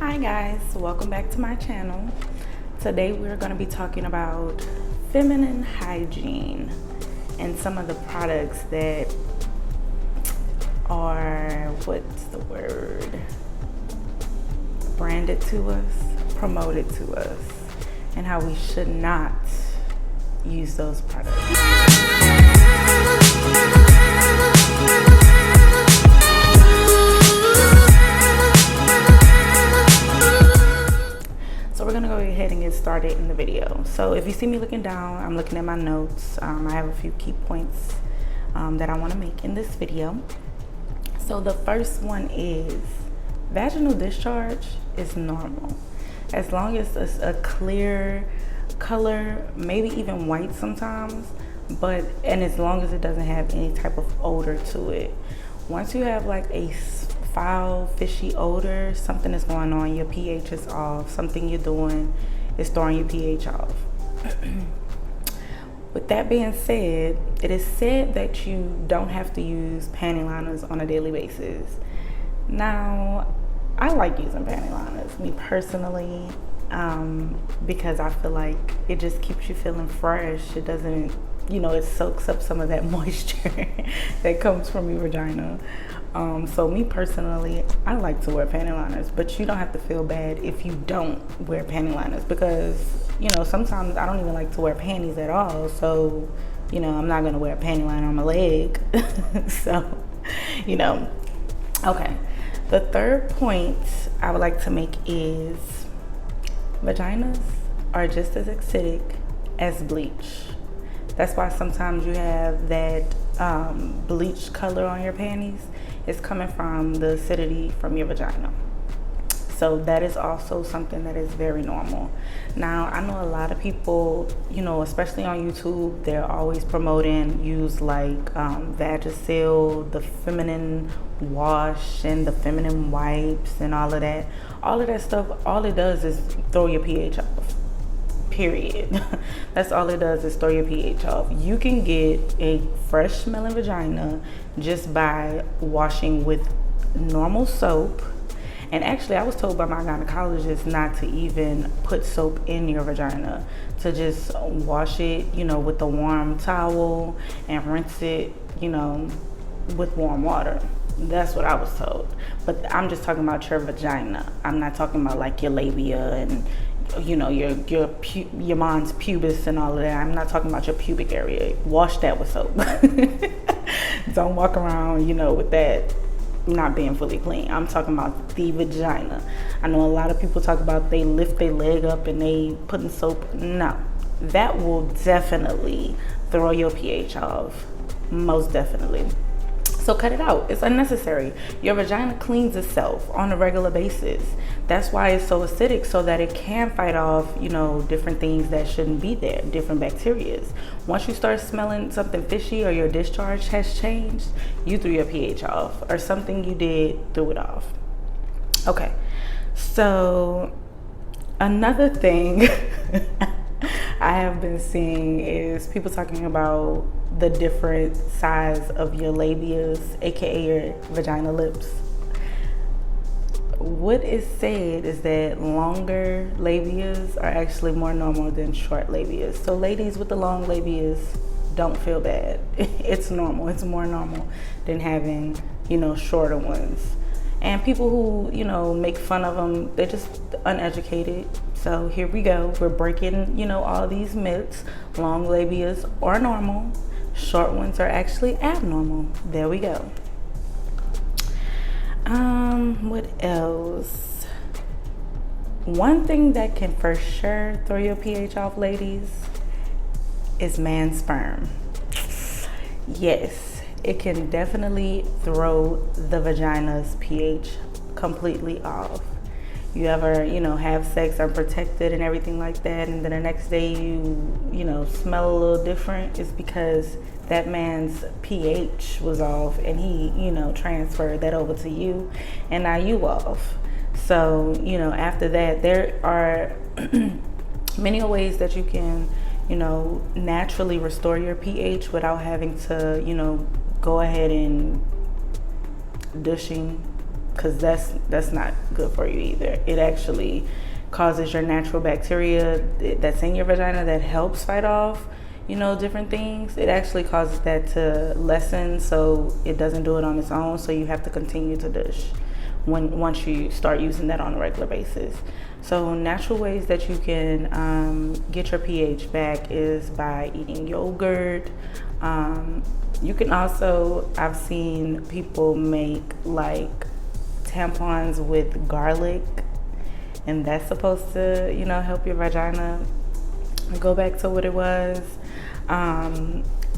Hi guys, welcome back to my channel. Today we're going to be talking about feminine hygiene and some of the products that are, what's the word, branded to us, promoted to us, and how we should not use those products. So we're gonna go ahead and get started in the video. So if you see me looking down, I'm looking at my notes. I have a few key points that I want to make in this video. So the first one is vaginal discharge is normal as long as it's a clear color, maybe even white sometimes, and as long as it doesn't have any type of odor to it. Once you have like a foul, fishy odor, something is going on, your pH is off, something you're doing is throwing your pH off. With that being said, it is said that you don't have to use panty liners on a daily basis. Now, I like using panty liners, me personally, because I feel like it just keeps you feeling fresh. It doesn't, it soaks up some of that moisture that comes from your vagina. So me personally, I like to wear panty liners, but you don't have to feel bad if you don't wear panty liners, because sometimes I don't even like to wear panties at all. So I'm not gonna wear a panty liner on my leg. So okay. The third point I would like to make is vaginas are just as acidic as bleach. That's why sometimes you have that bleach color on your panties. It's coming from the acidity from your vagina. So that is also something that is very normal. Now, I know a lot of people, especially on YouTube, they're always promoting use like Vagisil, the feminine wash and the feminine wipes and all of that. All of that stuff, all it does is throw your pH off. Period. That's all it does is throw your pH off. You can get a fresh smelling vagina just by washing with normal soap. And actually, I was told by my gynecologist not to even put soap in your vagina, to just wash it, with a warm towel and rinse it, with warm water. That's what I was told. But I'm just talking about your vagina. I'm not talking about like your labia and your mons pubis and all of that. I'm not talking about your pubic area. Wash that with soap. Don't walk around, with that not being fully clean. I'm talking about the vagina. I know a lot of people talk about they lift their leg up and they put in soap. No, that will definitely throw your pH off. Most definitely. So cut it out. It's unnecessary. Your vagina cleans itself on a regular basis. That's why it's so acidic, so that it can fight off, different things that shouldn't be there, different bacterias. Once you start smelling something fishy or your discharge has changed, you threw your pH off, or something you did threw it off. Okay, so another thing I have been seeing is people talking about the different size of your labias, aka your vagina lips. What is said is that longer labias are actually more normal than short labias. So ladies with the long labias, don't feel bad. It's normal. It's more normal than having, shorter ones. And people who, make fun of them, they're just uneducated. So here we go. We're breaking, all these myths. Long labias are normal. Short ones are actually abnormal. There we go. What else? One thing that can for sure throw your pH off, ladies, is man sperm. Yes, it can definitely throw the vagina's pH completely off. You ever, have sex unprotected and everything like that, and then the next day you smell a little different, it's because that man's pH was off and he, transferred that over to you, and now you off. So, after that, there are many ways that you can, naturally restore your pH without having to, go ahead and douching because that's not good for you either. It actually causes your natural bacteria that's in your vagina that helps fight off, different things. It actually causes that to lessen, so it doesn't do it on its own. So you have to continue to dish once you start using that on a regular basis. So natural ways that you can get your pH back is by eating yogurt. You can also, I've seen people make like tampons with garlic, and that's supposed to, help your vagina go back to what it was.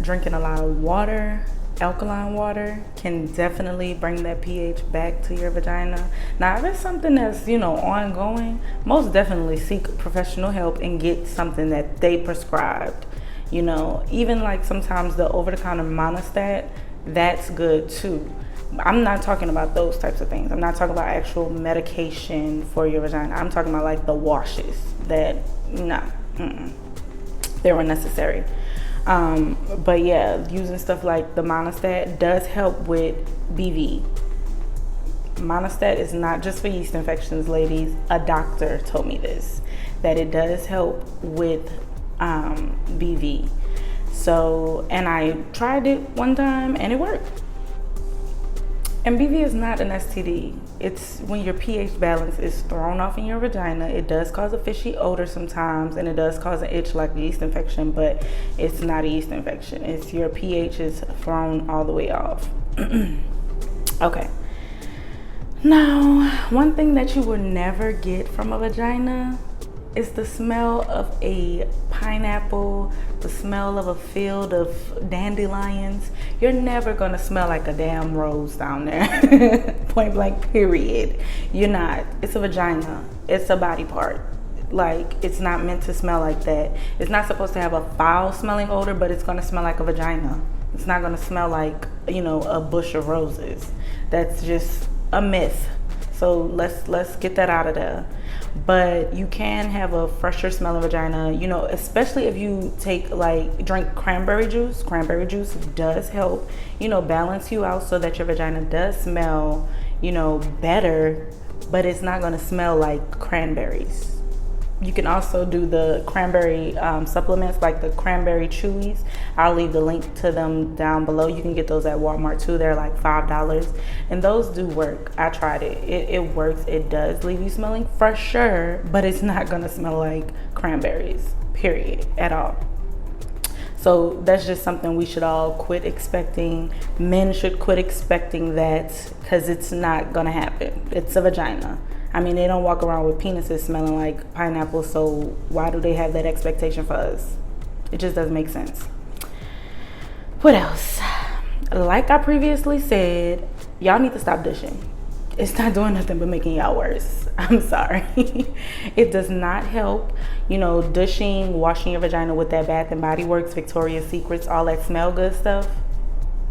Drinking a lot of water, alkaline water, can definitely bring that pH back to your vagina. Now, if it's something that's, ongoing, most definitely seek professional help and get something that they prescribed. Even like sometimes the over-the-counter monostat, that's good too. I'm not talking about those types of things. I'm not talking about actual medication for your vagina. I'm talking about like the washes that, they're unnecessary. But yeah, using stuff like the monostat does help with BV. Monostat is not just for yeast infections, ladies. A doctor told me this, that it does help with BV. So, and I tried it one time and it worked. And BV is not an STD. It's when your pH balance is thrown off in your vagina. It does cause a fishy odor sometimes, and it does cause an itch like a yeast infection, but it's not a yeast infection. It's your pH is thrown all the way off. Okay. Now, one thing that you will never get from a vagina is the smell of a pineapple, the smell of a field of dandelions. You're never gonna smell like a damn rose down there. Point blank, period. You're not. It's a vagina. It's a body part. Like, it's not meant to smell like that. It's not supposed to have a foul smelling odor, but it's gonna smell like a vagina. It's not gonna smell like, a bush of roses. That's just a myth. So let's get that out of there. But you can have a fresher smelling vagina, especially if you drink cranberry juice. Cranberry juice does help, balance you out so that your vagina does smell, better, but it's not gonna smell like cranberries. You can also do the cranberry supplements, like the cranberry chewies. I'll leave the link to them down below. You can get those at Walmart too. They're like $5, and those do work. I tried it. It works. It does leave you smelling fresher, but it's not gonna smell like cranberries, period, at all. So that's just something we should all quit expecting. Men should quit expecting that, because it's not gonna happen. It's a vagina. I mean, they don't walk around with penises smelling like pineapple, so why do they have that expectation for us? It just doesn't make sense. What else? Like I previously said, y'all need to stop dishing. It's not doing nothing but making y'all worse. I'm sorry. It does not help. Dishing, washing your vagina with that Bath and Body Works, Victoria's Secrets, all that smell good stuff.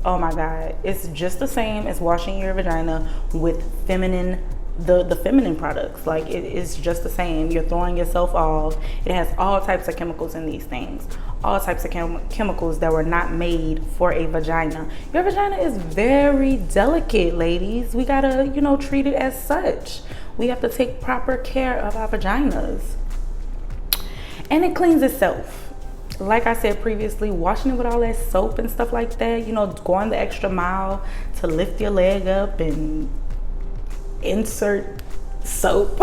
Oh my God. It's just the same as washing your vagina with the feminine products. Like, it is just the same. You're throwing yourself off. It has all types of chemicals in these things, all types of chemicals that were not made for a vagina. Your vagina is very delicate, ladies. We gotta, treat it as such. We have to take proper care of our vaginas, and it cleans itself. Like I said previously, washing it with all that soap and stuff like that, going the extra mile to lift your leg up and insert soap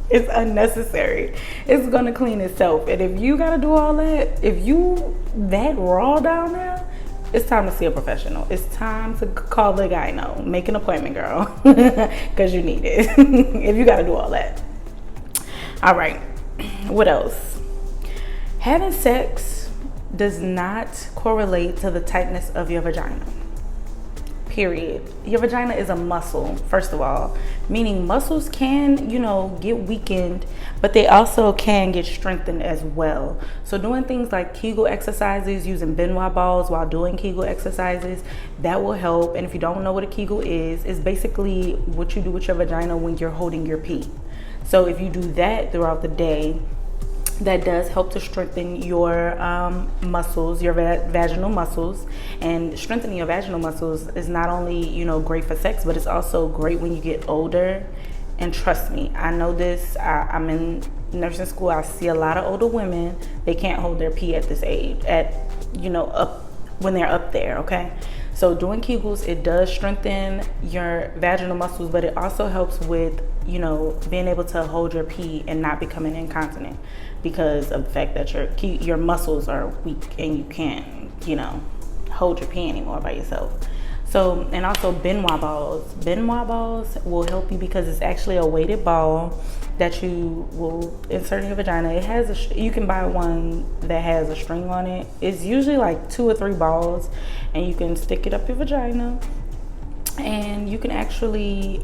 it's unnecessary. It's gonna clean itself. And if you gotta do all that, if you that raw down there, it's time to see a professional. It's time to call the gyno. Make an appointment, girl, because you need it. If you gotta do all that. All right, what else? Having sex does not correlate to the tightness of your vagina. Period. Your vagina is a muscle, first of all, meaning muscles can, get weakened, but they also can get strengthened as well. So doing things like Kegel exercises, using Benoit balls while doing Kegel exercises, that will help. And if you don't know what a Kegel is, it's basically what you do with your vagina when you're holding your pee. So if you do that throughout the day, that does help to strengthen your muscles, your vaginal muscles. And strengthening your vaginal muscles is not only, you know, great for sex, but it's also great when you get older. And trust me, I know this. I'm in nursing school. I see a lot of older women. They can't hold their pee at this age, at, you know, up when they're up there. Okay, so doing Kegels, it does strengthen your vaginal muscles, but it also helps with, you know, being able to hold your pee and not becoming incontinent because of the fact that your muscles are weak and you can't, you know, hold your pee anymore by yourself. So, and also Benoit balls. Benoit balls will help you because it's actually a weighted ball that you will insert in your vagina. It has you can buy one that has a string on it. It's usually like 2 or 3 balls, and you can stick it up your vagina, and you can actually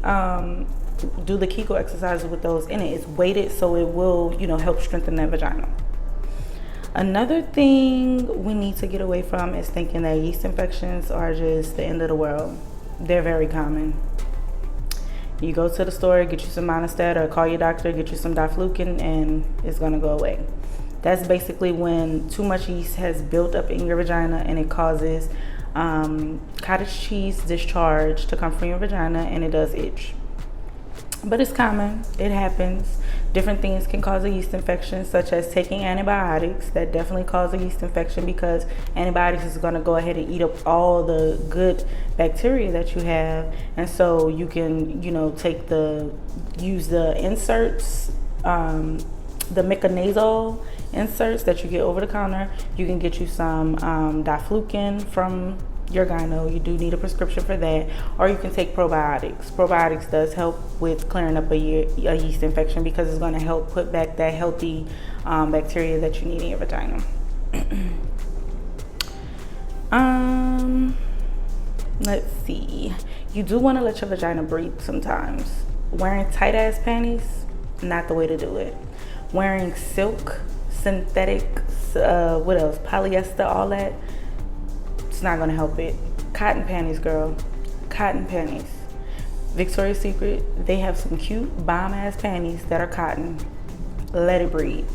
do the Kegel exercises with those in it. It's weighted, so it will, you know, help strengthen that vagina. Another thing we need to get away from is thinking that yeast infections are just the end of the world. They're very common. You go to the store, get you some Monistat, or call your doctor, get you some diflucan, and it's gonna go away. That's basically when too much yeast has built up in your vagina and it causes cottage cheese discharge to come from your vagina, and it does itch. But it's common, it happens. Different things can cause a yeast infection, such as taking antibiotics. That definitely causes a yeast infection because antibiotics is going to go ahead and eat up all the good bacteria that you have. And so you can, you know, use the inserts, the Mechanazole inserts that you get over the counter. You can get you some diflucan from your gyno. You do need a prescription for that, or you can take probiotics. Probiotics does help with clearing up a yeast infection because it's going to help put back that healthy bacteria that you need in your vagina. Let's see. You do want to let your vagina breathe sometimes. Wearing tight ass panties, not the way to do it. Wearing silk, synthetic, what else? Polyester, all that. It's not gonna help it. Cotton panties, girl. Cotton panties. Victoria's Secret, they have some cute bomb ass panties that are cotton. Let it breathe.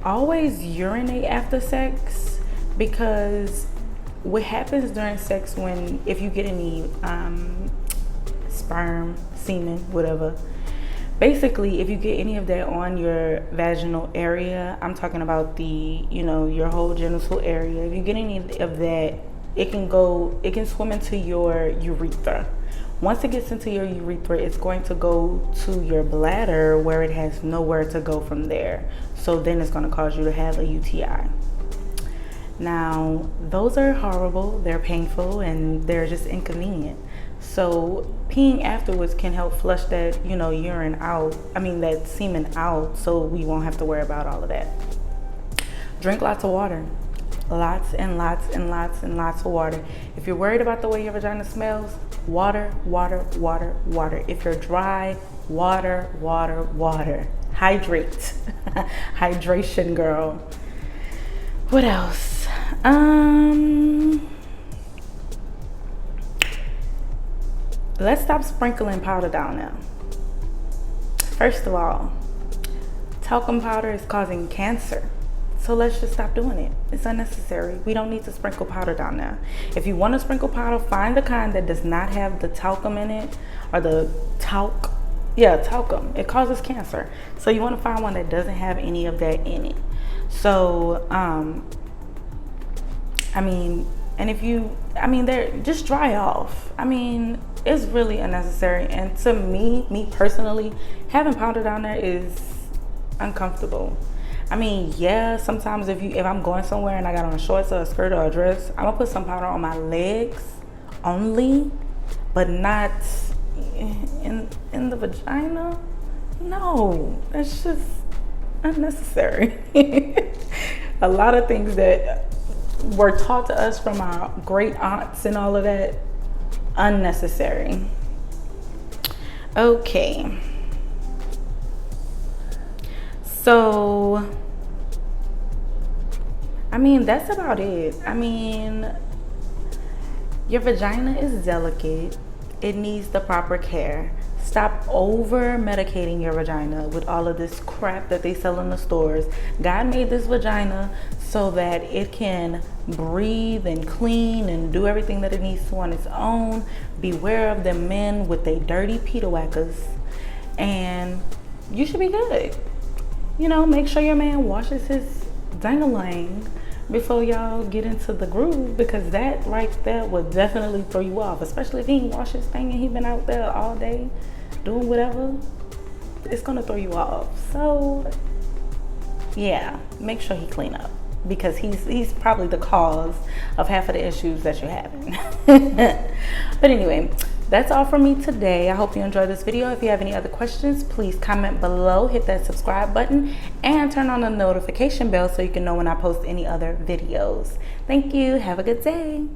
Always urinate after sex, because what happens during sex if you get any sperm, semen, whatever. Basically, if you get any of that on your vaginal area, I'm talking about your whole genital area. If you get any of that, it can swim into your urethra. Once it gets into your urethra, it's going to go to your bladder where it has nowhere to go from there. So then it's going to cause you to have a UTI. Now, those are horrible, they're painful, and they're just inconvenient. So peeing afterwards can help flush that, urine out, that semen out, so we won't have to worry about all of that. Drink lots of water. Lots and lots and lots and lots of water. If you're worried about the way your vagina smells, water, water, water, water. If you're dry, water, water, water. Hydrate. Hydration, girl. What else? Let's stop sprinkling powder down now. First of all, talcum powder is causing cancer. So let's just stop doing it. It's unnecessary. We don't need to sprinkle powder down there. If you want to sprinkle powder, find the kind that does not have the talcum in it, or the talc. Yeah, talcum. It causes cancer. So you want to find one that doesn't have any of that in it. So, and if you, they're just dry off. It's really unnecessary. And to me personally, having powder down there is uncomfortable. Yeah, sometimes if I'm going somewhere and I got on shorts or a skirt or a dress, I'm gonna put some powder on my legs only, but not in the vagina. No, that's just unnecessary. A lot of things that were taught to us from our great aunts and all of that, unnecessary. Okay. So, that's about it. Your vagina is delicate. it needs the proper care. Stop over medicating your vagina with all of this crap that they sell in the stores. God made this vagina so that it can breathe and clean and do everything that it needs to on its own. Beware of them men with their dirty pita whackers, and you should be good. You know, make sure your man washes his dang-a-lang before y'all get into the groove, because that right there will definitely throw you off, especially if he ain't washed his thing and he been out there all day doing whatever. It's gonna throw you off. So yeah, make sure he clean up, because he's probably the cause of half of the issues that you're having. But anyway, that's all from me today. I hope you enjoyed this video. If you have any other questions, please comment below, hit that subscribe button, and turn on the notification bell so you can know when I post any other videos. Thank you. Have a good day.